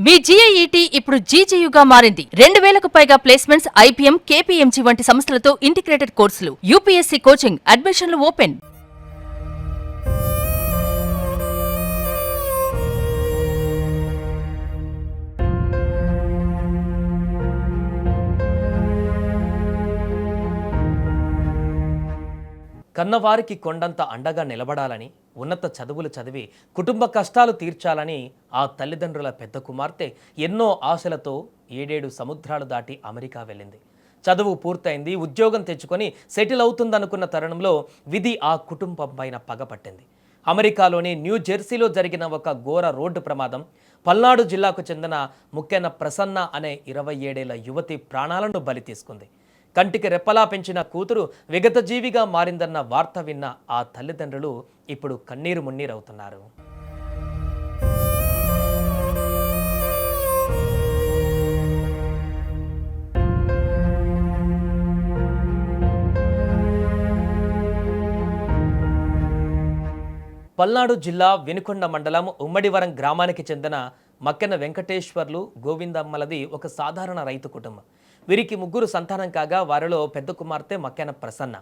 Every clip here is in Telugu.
మీ జీఐఈటీ ఇప్పుడు జీజేయుగా మారింది. 2000కు పైగా ప్లేస్మెంట్స్, ఐపీఎం, కేపీఎంజీ వంటి సంస్థలతో ఇంటిగ్రేటెడ్ కోర్సులు, యూపీఎస్సీ కోచింగ్, అడ్మిషన్లు ఓపెన్. కన్నవారికి కొండంత అండగా నిలబడాలని, ఉన్నత చదువులు చదివి కుటుంబ కష్టాలు తీర్చాలని ఆ తల్లిదండ్రుల పెద్ద కుమార్తె ఎన్నో ఆశలతో 7 సముద్రాలు దాటి అమెరికా వెళ్ళింది. చదువు పూర్తయింది, ఉద్యోగం తెచ్చుకొని సెటిల్ అవుతుందనుకున్న తరుణంలో విధి ఆ కుటుంబం పైన పగపట్టింది. అమెరికాలోని న్యూ జెర్సీలో జరిగిన ఒక ఘోర రోడ్డు ప్రమాదం పల్నాడు జిల్లాకు చెందిన ముక్కెన ప్రసన్న అనే 27 ఏళ్ల యువతి ప్రాణాలను బలి తీసుకుంది. కంటికి రెప్పలా పెంచిన కూతురు విగతజీవిగా మారిందన్న వార్త విన్న ఆ తల్లిదండ్రులు ఇప్పుడు కన్నీరు మున్నీరవుతున్నారు. పల్నాడు జిల్లా వినుకొండ మండలం ఉమ్మడివరం గ్రామానికి చెందిన మక్కెన వెంకటేశ్వర్లు గోవిందమ్మలది ఒక సాధారణ రైతు కుటుంబం. వీరికి 3 సంతానం కాగా వారిలో పెద్ద కుమార్తె మక్కెన ప్రసన్న.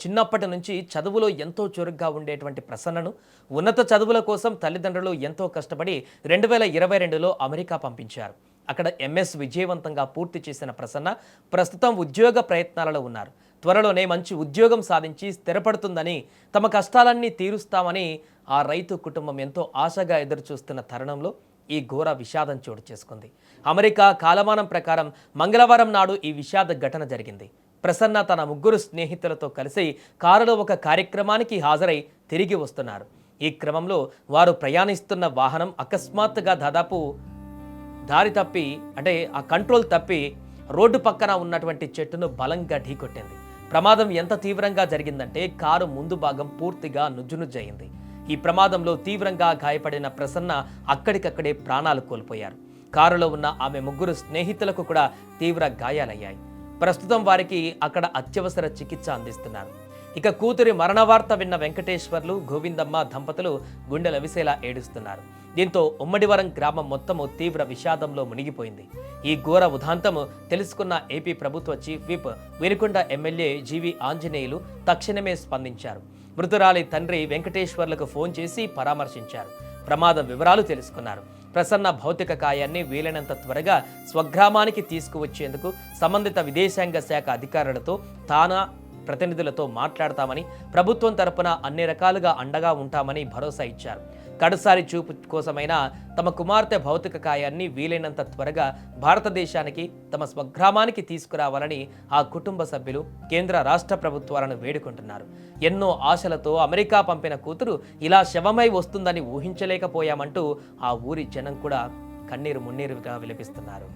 చిన్నప్పటి నుంచి చదువులో ఎంతో చురుగ్గా ఉండేటువంటి ప్రసన్నను ఉన్నత చదువుల కోసం తల్లిదండ్రులు ఎంతో కష్టపడి 2022లో అమెరికా పంపించారు. అక్కడ ఎంఎస్ విజయవంతంగా పూర్తి చేసిన ప్రసన్న ప్రస్తుతం ఉద్యోగ ప్రయత్నాలలో ఉన్నారు. త్వరలోనే మంచి ఉద్యోగం సాధించి స్థిరపడుతుందని, తమ కష్టాలన్నీ తీరుస్తామని ఆ రైతు కుటుంబం ఎంతో ఆశగా ఎదురుచూస్తున్న తరుణంలో ఈ ఘోర విషాదం చోటు చేసుకుంది. అమెరికా కాలమానం ప్రకారం మంగళవారం నాడు ఈ విషాద ఘటన జరిగింది. ప్రసన్న తన 3 స్నేహితులతో కలిసి కారులో ఒక కార్యక్రమానికి హాజరై తిరిగి వస్తున్నారు. ఈ క్రమంలో వారు ప్రయాణిస్తున్న వాహనం అకస్మాత్తుగా దాదాపు దారి తప్పి ఆ కంట్రోల్ తప్పి రోడ్డు పక్కన ఉన్నటువంటి చెట్టును బలంగా ఢీకొట్టింది. ప్రమాదం ఎంత తీవ్రంగా జరిగిందంటే కారు ముందు భాగం పూర్తిగా నుజ్జునుజ్జయింది. ఈ ప్రమాదంలో తీవ్రంగా గాయపడిన ప్రసన్న అక్కడికక్కడే ప్రాణాలు కోల్పోయారు. కారులో ఉన్న ఆమె 3 స్నేహితులకు కూడా తీవ్ర గాయాలయ్యాయి. ప్రస్తుతం వారికి అక్కడ అత్యవసర చికిత్స అందిస్తున్నారు. ఇక కూతురి మరణ వార్త విన్న వెంకటేశ్వర్లు గోవిందమ్మ దంపతులు గుండెల విసేలా ఏడుస్తున్నారు. దీంతో ఉమ్మడివరం గ్రామం మొత్తము తీవ్ర విషాదంలో మునిగిపోయింది. ఈ ఘోర ఉదాంతము తెలుసుకున్న ఏపీ ప్రభుత్వ చీఫ్ విప్ వినుకొండ ఎమ్మెల్యే జీవి ఆంజనేయులు తక్షణమే స్పందించారు. మృతురాలి తండ్రి వెంకటేశ్వర్లకు ఫోన్ చేసి పరామర్శించారు. ప్రమాద వివరాలు తెలుసుకున్నారు. ప్రసన్న భౌతిక కాయాన్ని వీలైనంత త్వరగా స్వగ్రామానికి తీసుకువచ్చేందుకు సంబంధిత విదేశాంగ శాఖ అధికారులతో తానా ప్రతినిధులతో మాట్లాడతామని, ప్రభుత్వం తరపున అన్ని రకాలుగా అండగా ఉంటామని భరోసా ఇచ్చారు. కడసారి చూపు కోసమైనా తమ కుమార్తె భౌతిక కాయాన్ని వీలైనంత త్వరగా భారతదేశానికి, తమ స్వగ్రామానికి తీసుకురావాలని ఆ కుటుంబ సభ్యులు కేంద్ర రాష్ట్ర ప్రభుత్వాలను వేడుకుంటున్నారు. ఎన్నో ఆశలతో అమెరికా పంపిన కూతురు ఇలా శవమై వస్తుందని ఊహించలేకపోయామంటూ ఆ ఊరి జనం కూడా కన్నీరు మున్నీరుగా విలపిస్తున్నారు.